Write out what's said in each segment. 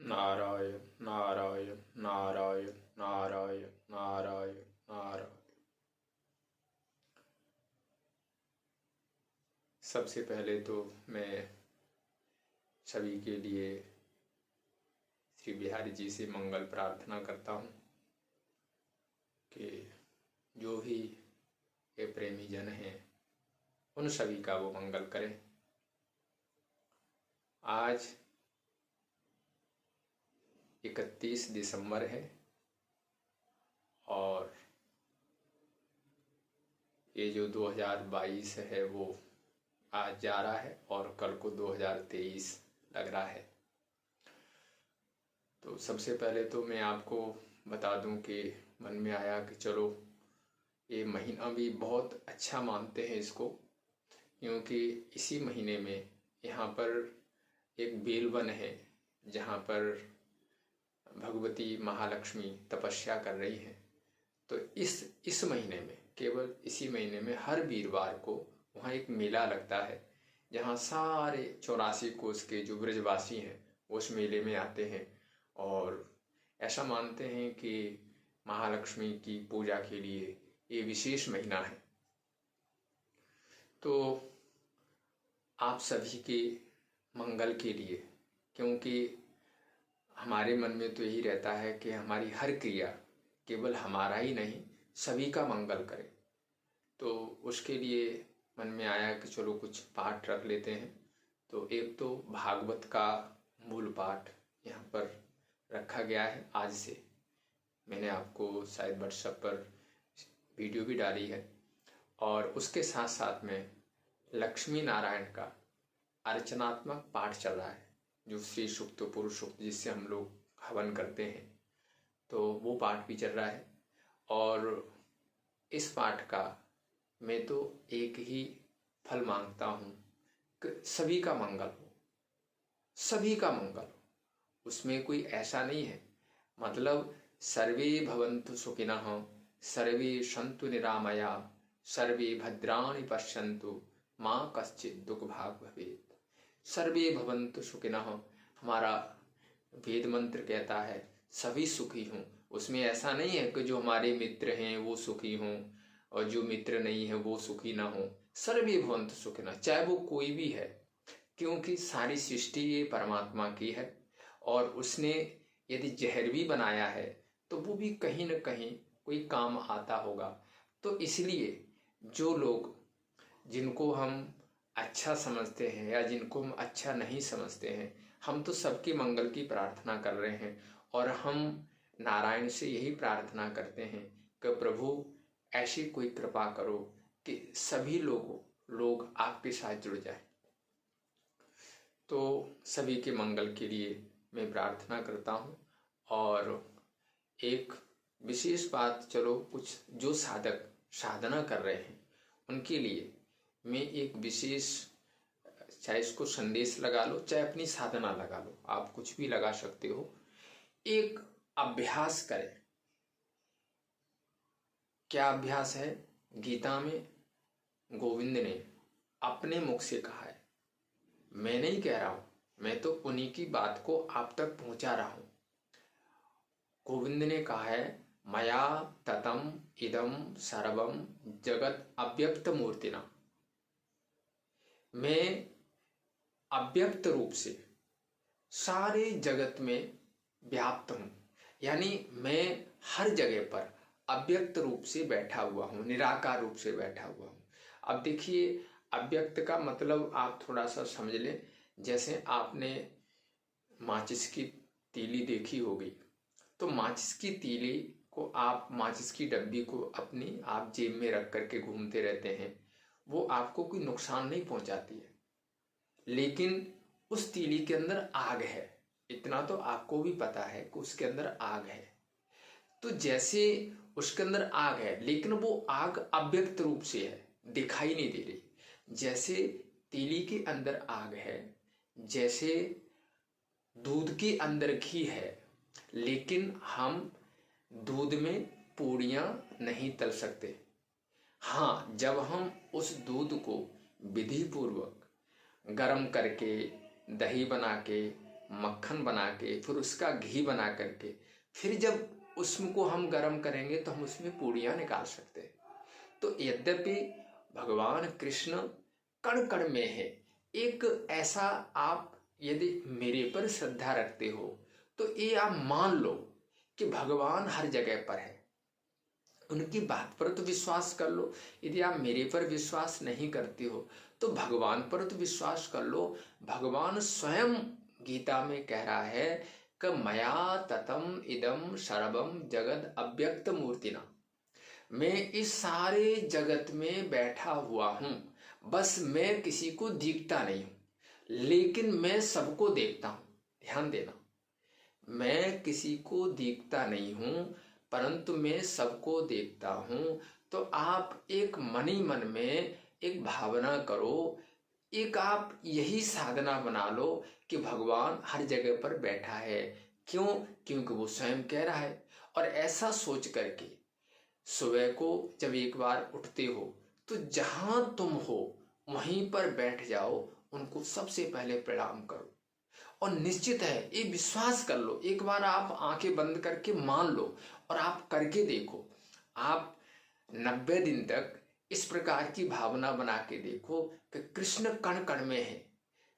नारायण नारायण नारायण नारायण नारायण नारायण। सबसे पहले तो मैं सभी के लिए श्री बिहारी जी से मंगल प्रार्थना करता हूँ कि जो भी ये प्रेमी जन हैं उन सभी का वो मंगल करें। आज 31 दिसंबर है और ये जो 2022 है वो आज जा रहा है और कल को 2023 लग रहा है। तो सबसे पहले तो मैं आपको बता दूं कि मन में आया कि चलो ये महीना भी बहुत अच्छा मानते हैं इसको, क्योंकि इसी महीने में यहाँ पर एक बेलवन है जहाँ पर भगवती महालक्ष्मी तपस्या कर रही हैं। तो इस महीने में, केवल इसी महीने में हर वीरवार को वहाँ एक मेला लगता है जहाँ सारे 84 कोस के जो ब्रजवासी हैं उस मेले में आते हैं और ऐसा मानते हैं कि महालक्ष्मी की पूजा के लिए ये विशेष महीना है। तो आप सभी के मंगल के लिए, क्योंकि हमारे मन में तो यही रहता है कि हमारी हर क्रिया केवल हमारा ही नहीं सभी का मंगल करे, तो उसके लिए मन में आया कि चलो कुछ पाठ रख लेते हैं। तो एक तो भागवत का मूल पाठ यहाँ पर रखा गया है। आज से मैंने आपको शायद व्हाट्सएप पर वीडियो भी डाली है और उसके साथ साथ में लक्ष्मी नारायण का अर्चनात्मक पाठ चल रहा है जो श्री सूक्त पुरुष सूक्त जिससे हम लोग हवन करते हैं, तो वो पाठ भी चल रहा है। और इस पाठ का मैं तो एक ही फल मांगता हूँ कि सभी का मंगल हो, सभी का मंगल हो। उसमें कोई ऐसा नहीं है, मतलब सर्वे भवन्तु सुखिनः सर्वे सन्तु निरामया सर्वे भद्राणि पश्यन्तु माँ कश्चित् दुःखभाग् भवेत्। सर्वे भवन्तु सुखिनः हमारा वेद मंत्र कहता है सभी सुखी हों। उसमें ऐसा नहीं है कि जो हमारे मित्र हैं वो सुखी हों और जो मित्र नहीं है वो सुखी ना हो। सर्वे भवन्तु सुखिनः, चाहे वो कोई भी है, क्योंकि सारी सृष्टि ये परमात्मा की है और उसने यदि जहर भी बनाया है तो वो भी कहीं न कहीं कोई काम आता होगा। तो इसलिए जो लोग जिनको हम अच्छा समझते हैं या जिनको हम अच्छा नहीं समझते हैं, हम तो सबके मंगल की प्रार्थना कर रहे हैं और हम नारायण से यही प्रार्थना करते हैं कि प्रभु ऐसी कोई कृपा करो कि सभी लोग आपके साथ जुड़ जाए। तो सभी के मंगल के लिए मैं प्रार्थना करता हूँ। और एक विशेष बात, चलो कुछ जो साधक साधना कर रहे हैं उनके लिए मैं एक विशेष, चाहे इसको संदेश लगा लो चाहे अपनी साधना लगा लो, आप कुछ भी लगा सकते हो। एक अभ्यास करें। क्या अभ्यास है? गीता में गोविंद ने अपने मुख से कहा है, मैं नहीं कह रहा हूं, मैं तो उन्हीं की बात को आप तक पहुंचा रहा हूं। गोविंद ने कहा है मया ततम इदम सर्वम जगत अव्यक्त मूर्तिना। मैं अव्यक्त रूप से सारे जगत में व्याप्त हूं, यानी मैं हर जगह पर अव्यक्त रूप से बैठा हुआ हूं, निराकार रूप से बैठा हुआ हूं। अब देखिए, अव्यक्त का मतलब आप थोड़ा सा समझ लें। जैसे आपने माचिस की तीली देखी होगी, तो माचिस की तीली को आप, माचिस की डब्बी को अपनी आप जेब में रख करके घूमते रहते हैं, वो आपको कोई नुकसान नहीं पहुंचाती है, लेकिन उस तीली के अंदर आग है, इतना तो आपको भी पता है कि उसके अंदर आग है। तो जैसे उसके अंदर आग है लेकिन वो आग अव्यक्त रूप से है, दिखाई नहीं दे रही। जैसे तीली के अंदर आग है, जैसे दूध के अंदर घी है, लेकिन हम दूध में पूड़ियाँ नहीं तल सकते। हाँ, जब हम उस दूध को विधि पूर्वक गर्म करके, दही बना के, मक्खन बना के, फिर उसका घी बना करके, फिर जब उसको हम गर्म करेंगे तो हम उसमें पूड़ियाँ निकाल सकते हैं। तो यद्यपि भगवान कृष्ण कण कण में है, एक ऐसा आप यदि मेरे पर श्रद्धा रखते हो तो ये आप मान लो कि भगवान हर जगह पर है। उनकी बात पर तो विश्वास कर लो। यदि आप मेरे पर विश्वास नहीं करते हो तो भगवान पर तो विश्वास कर लो। भगवान स्वयं गीता में कह रहा है कि मया ततम इदम सर्वम जगत अव्यक्त मूर्तिना, मैं इस सारे जगत में बैठा हुआ हूं, बस मैं किसी को दिखता नहीं हूं लेकिन मैं सबको देखता हूं। ध्यान देना, मैं किसी को दिखता नहीं हूं परंतु मैं सबको देखता हूं। तो आप एक मन ही मन में एक भावना करो, एक आप यही साधना बना लो कि भगवान हर जगह पर बैठा है। क्यों? क्योंकि वो स्वयं कह रहा है। और ऐसा सोच करके सुबह को जब एक बार उठते हो तो जहां तुम हो वहीं पर बैठ जाओ, उनको सबसे पहले प्रणाम करो। और निश्चित है, ये विश्वास कर लो, एक बार आप आंखें बंद करके मान लो और आप करके देखो। आप 90 दिन तक इस प्रकार की भावना बना के देखो कि कृष्ण कण कण में है,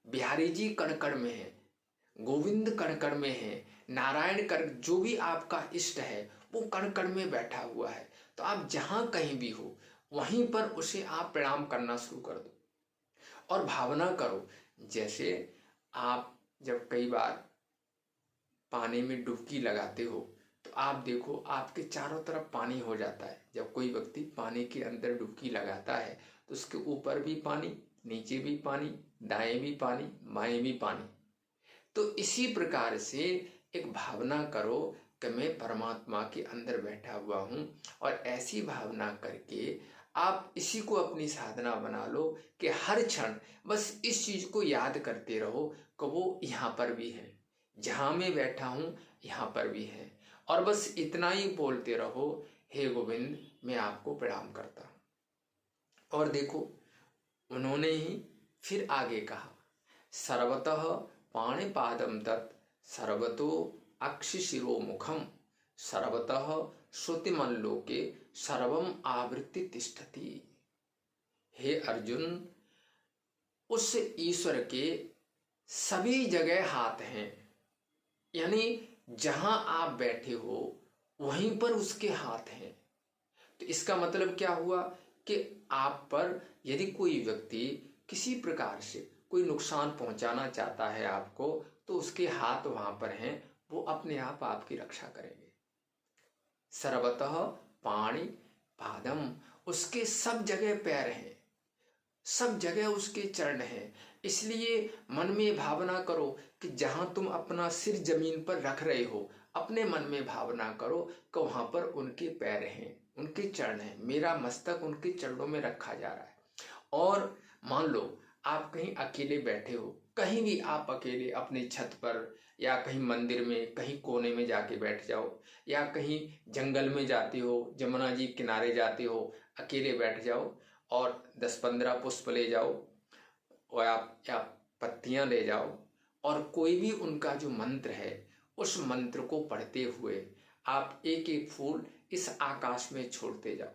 बिहारी जी कण कण में है, गोविंद कण कण में है, नारायण कर जो भी आपका इष्ट है वो कण कण में बैठा हुआ है। तो आप जहां कहीं भी हो वहीं पर उसे आप प्रणाम करना शुरू कर दो और भावना करो। जैसे आप जब कई बार पानी में डुबकी लगाते हो तो आप देखो आपके चारों तरफ पानी हो जाता है। जब कोई व्यक्ति पानी के अंदर डुबकी लगाता है तो उसके ऊपर भी पानी, नीचे भी पानी, दाएं भी पानी, बाएं भी पानी। तो इसी प्रकार से एक भावना करो कि मैं परमात्मा के अंदर बैठा हुआ हूं। और ऐसी भावना करके आप इसी को अपनी साधना बना लो कि हर क्षण बस इस चीज को याद करते रहो कि वो यहाँ पर भी है, जहां मैं बैठा हूं यहाँ पर भी है। और बस इतना ही बोलते रहो, हे गोविंद मैं आपको प्रणाम करता हूं। और देखो उन्होंने ही फिर आगे कहा, सर्वतः पाणिपादम तत् सर्वतो अक्षिशिरो मुखम सर्वतः श्रुतिमल्लोके सर्वम आवृत्ति तिष्ठति। हे अर्जुन, उस ईश्वर के सभी जगह हाथ हैं, यानी जहां आप बैठे हो वहीं पर उसके हाथ हैं। तो इसका मतलब क्या हुआ कि आप पर यदि कोई व्यक्ति किसी प्रकार से कोई नुकसान पहुंचाना चाहता है आपको, तो उसके हाथ वहां पर हैं, वो अपने आप आपकी रक्षा करेंगे। सर्वतः पाणि पादम, उसके सब जगह पैर हैं, सब जगह उसके चरण हैं। इसलिए मन में भावना करो कि जहां तुम अपना सिर जमीन पर रख रहे हो, अपने मन में भावना करो कि वहां पर उनके पैर हैं, उनके चरण हैं, मेरा मस्तक उनके चरणों में रखा जा रहा है। और मान लो आप कहीं अकेले बैठे हो, कहीं भी आप अकेले अपनी छत पर या कहीं मंदिर में कहीं कोने में जाके बैठ जाओ, या कहीं जंगल में जाते हो, जमुना जी किनारे जाते हो, अकेले बैठ जाओ और 10-15 पुष्प ले जाओ और आप या पत्तियां ले जाओ और कोई भी उनका जो मंत्र है उस मंत्र को पढ़ते हुए आप एक एक फूल इस आकाश में छोड़ते जाओ।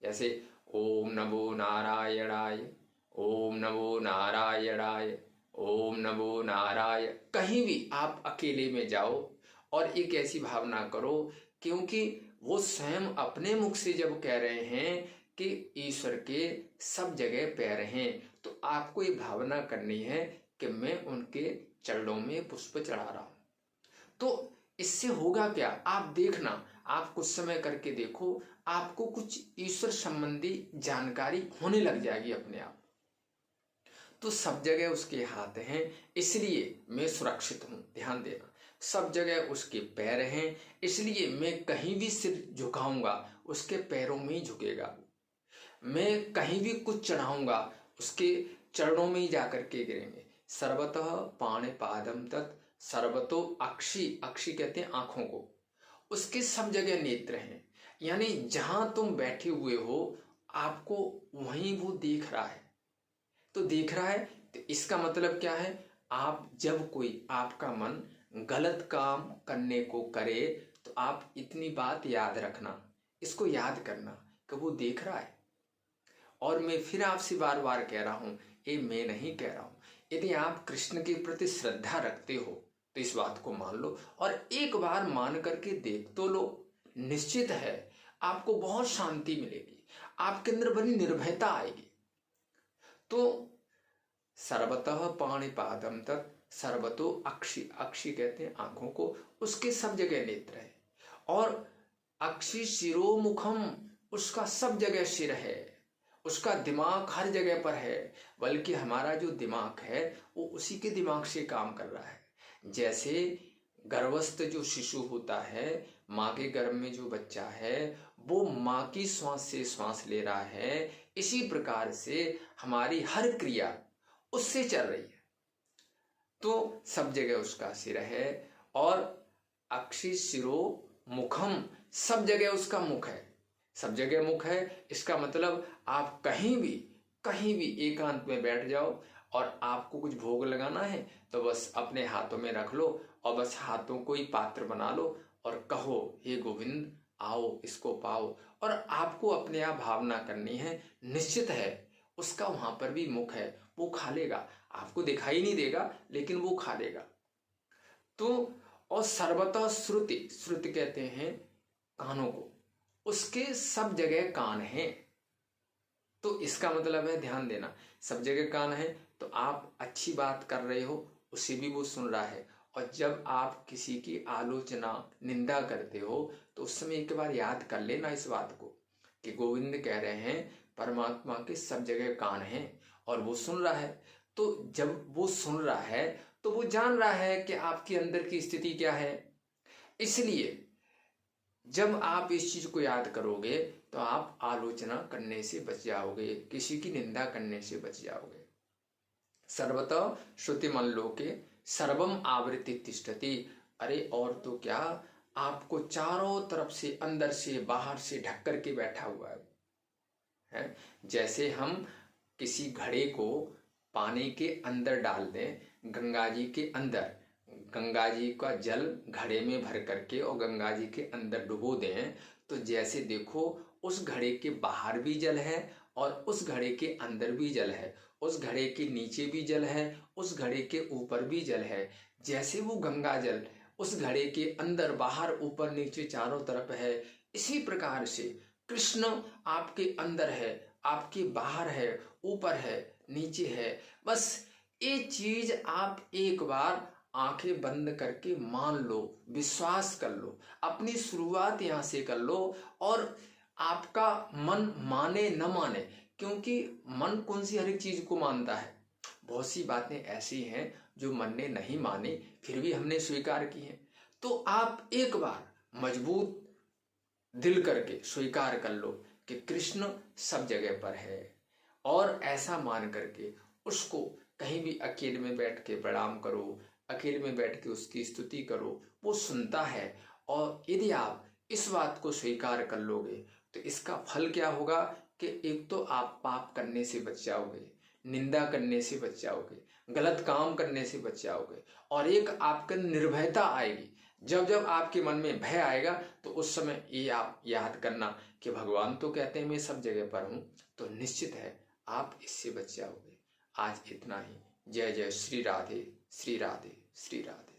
जैसे ओम नमो नारायणाय, ओम नमो नारायणाय, ओम नमो नारायण। कहीं भी आप अकेले में जाओ और एक ऐसी भावना करो, क्योंकि वो स्वयं अपने मुख से जब कह रहे हैं कि ईश्वर के सब जगह पैर हैं, तो आपको ये भावना करनी है कि मैं उनके चरणों में पुष्प चढ़ा रहा हूं। तो इससे होगा क्या, आप देखना, आप कुछ समय करके देखो, आपको कुछ ईश्वर संबंधी जानकारी होने लग जाएगी अपने आप। तो सब जगह उसके हाथ हैं, इसलिए मैं सुरक्षित हूं। ध्यान देना, सब जगह उसके पैर हैं, इसलिए मैं कहीं भी सिर झुकाऊंगा उसके पैरों में ही झुकेगा। मैं कहीं भी कुछ चढ़ाऊंगा उसके चरणों में ही जाकर के गिरेंगे। सर्वतः पाणि पादम तत् सर्वतो अक्षि, अक्षि कहते हैं आंखों को, उसके सब जगह नेत्र हैं, यानी जहां तुम बैठे हुए हो आपको वहीं वो देख रहा है। तो देख रहा है तो इसका मतलब क्या है, आप जब कोई आपका मन गलत काम करने को करे तो आप इतनी बात याद रखना, इसको याद करना कि वो देख रहा है। और मैं फिर आपसे बार बार कह रहा हूं, ये मैं नहीं कह रहा हूं, यदि आप कृष्ण के प्रति श्रद्धा रखते हो तो इस बात को मान लो और एक बार मान करके देख तो लो। निश्चित है आपको बहुत शांति मिलेगी, आपके अंदर बड़ी निर्भयता आएगी। तो सर्वतः पाणिपादम तत् सर्वतो अक्षि, अक्षि कहते हैं आंखों को, उसके सब जगह नेत्र है। और अक्षि शिरोमुखम, उसका सब जगह सिर है, उसका दिमाग हर जगह पर है। बल्कि हमारा जो दिमाग है वो उसी के दिमाग से काम कर रहा है। जैसे गर्भस्थ जो शिशु होता है, माँ के गर्भ में जो बच्चा है वो माँ की श्वास से श्वास ले रहा है, इसी प्रकार से हमारी हर क्रिया उससे चल रही है। तो सब जगह उसका सिर है। और अक्षि शिरो मुखम, सब जगह उसका मुख है, सब जगह मुख है। इसका मतलब आप कहीं भी एकांत में बैठ जाओ और आपको कुछ भोग लगाना है तो बस अपने हाथों में रख लो और बस हाथों को ही पात्र बना लो और कहो, हे गोविंद आओ इसको पाओ। और आपको अपने आप भावना करनी है, निश्चित है उसका वहां पर भी मुख है, वो खा लेगा, आपको दिखाई नहीं देगा लेकिन वो खा लेगा। तो और सर्वतः श्रुति, श्रुति कहते हैं कानों को, उसके सब जगह कान हैं। तो इसका मतलब है ध्यान देना, सब जगह कान है तो आप अच्छी बात कर रहे हो उसे भी वो सुन रहा है। और जब आप किसी की आलोचना निंदा करते हो तो उस समय एक बार याद कर लेना इस बात को कि गोविंद कह रहे हैं परमात्मा के सब जगह कान हैं और वो सुन रहा है। तो जब वो सुन रहा है तो वो जान रहा है कि आपके अंदर की स्थिति क्या है। इसलिए जब आप इस चीज को याद करोगे तो आप आलोचना करने से बच जाओगे, किसी की निंदा करने से बच जाओगे। सर्वतः श्रुतिमन लोके सर्वम आवृत्ति तिष्ठति। अरे और तो क्या, आपको चारों तरफ से अंदर से बाहर से ढक करके बैठा हुआ है। जैसे हम किसी घड़े को पानी के अंदर डाल दें, गंगा जी के अंदर, गंगा जी का जल घड़े में भर करके और गंगा जी के अंदर डुबो दें, तो जैसे देखो उस घड़े के बाहर भी जल है और उस घड़े के अंदर भी जल है, उस घड़े के नीचे भी जल है, उस घड़े के ऊपर भी जल है। जैसे वो गंगा जल उस घड़े के अंदर बाहर ऊपर नीचे चारों तरफ है, इसी प्रकार से कृष्ण आपके अंदर है, आपके बाहर है, ऊपर है, नीचे है। बस ये चीज आप एक बार आंखें बंद करके मान लो, विश्वास कर लो, अपनी शुरुआत यहां से कर लो। और आपका मन माने न माने, क्योंकि मन कौन सी हर एक चीज को मानता है, बहुत सी बातें ऐसी हैं जो मन ने नहीं मानी फिर भी हमने स्वीकार की हैं। तो आप एक बार मजबूत दिल करके स्वीकार कर लो कि कृष्ण सब जगह पर है। और ऐसा मान करके उसको कहीं भी अकेले में बैठ के प्रणाम करो, अकेले में बैठ के उसकी स्तुति करो, वो सुनता है। और यदि आप इस बात को स्वीकार कर लोगे तो इसका फल क्या होगा कि एक तो आप पाप करने से बच जाओगे, निंदा करने से बच जाओगे, गलत काम करने से बच जाओगे, और एक आपके निर्भयता आएगी। जब जब आपके मन में भय आएगा तो उस समय ये आप याद करना कि भगवान तो कहते हैं मैं सब जगह पर हूं, तो निश्चित है आप इससे बच जाओगे। आज इतना ही। जय जय श्री राधे, श्री राधे, श्री राधे।